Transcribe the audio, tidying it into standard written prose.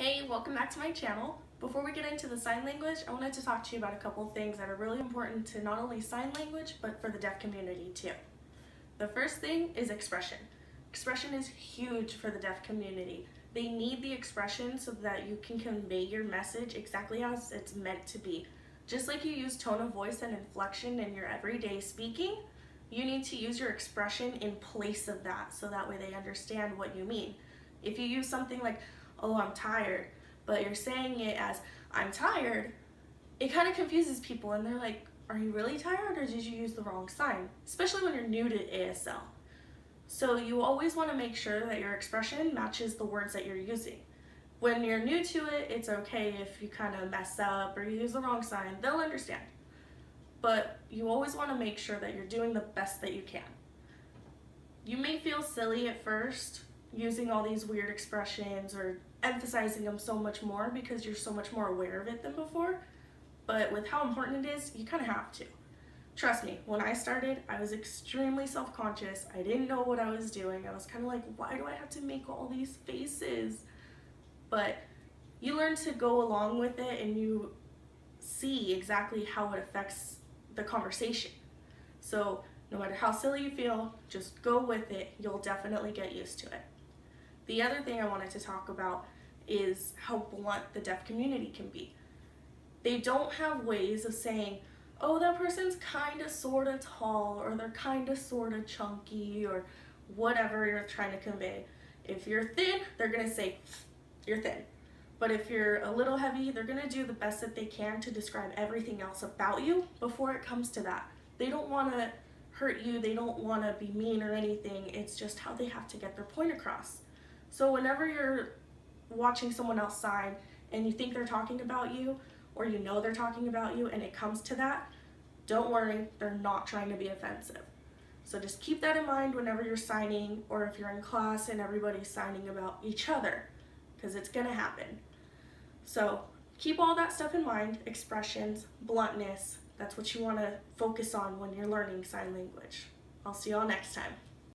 Hey, welcome back to my channel. Before we get into the sign language, I wanted to talk to you about a couple things that are really important to not only sign language, but for the deaf community too. The first thing is expression. Expression is huge for the deaf community. They need the expression so that you can convey your message exactly as it's meant to be. Just like you use tone of voice and inflection in your everyday speaking, you need to use your expression in place of that so that way they understand what you mean. If you use something like, oh, I'm tired, but you're saying it as, I'm tired, it kind of confuses people and they're like, are you really tired or did you use the wrong sign? Especially when you're new to ASL. So you always want to make sure that your expression matches the words that you're using. When you're new to it, it's okay if you kind of mess up or you use the wrong sign, they'll understand. But you always want to make sure that you're doing the best that you can. You may feel silly at first, using all these weird expressions or emphasizing them so much more because you're so much more aware of it than before, but with how important it is, you kind of have to. Trust me, when I started, I was extremely self-conscious. I didn't know what I was doing. I was kind of like, why do I have to make all these faces? But you learn to go along with it and you see exactly how it affects the conversation. So no matter how silly you feel, just go with it. You'll definitely get used to it. The other thing I wanted to talk about is how blunt the deaf community can be. They don't have ways of saying, oh, that person's kind of sort of tall, or they're kind of sort of chunky, or whatever you're trying to convey. If you're thin, they're going to say, you're thin. But if you're a little heavy, they're going to do the best that they can to describe everything else about you before it comes to that. They don't want to hurt you, they don't want to be mean or anything, it's just how they have to get their point across. So whenever you're watching someone else sign and you think they're talking about you, or you know they're talking about you and it comes to that, don't worry, they're not trying to be offensive. So just keep that in mind whenever you're signing, or if you're in class and everybody's signing about each other, because it's gonna happen. So keep all that stuff in mind, expressions, bluntness, that's what you wanna focus on when you're learning sign language. I'll see y'all next time.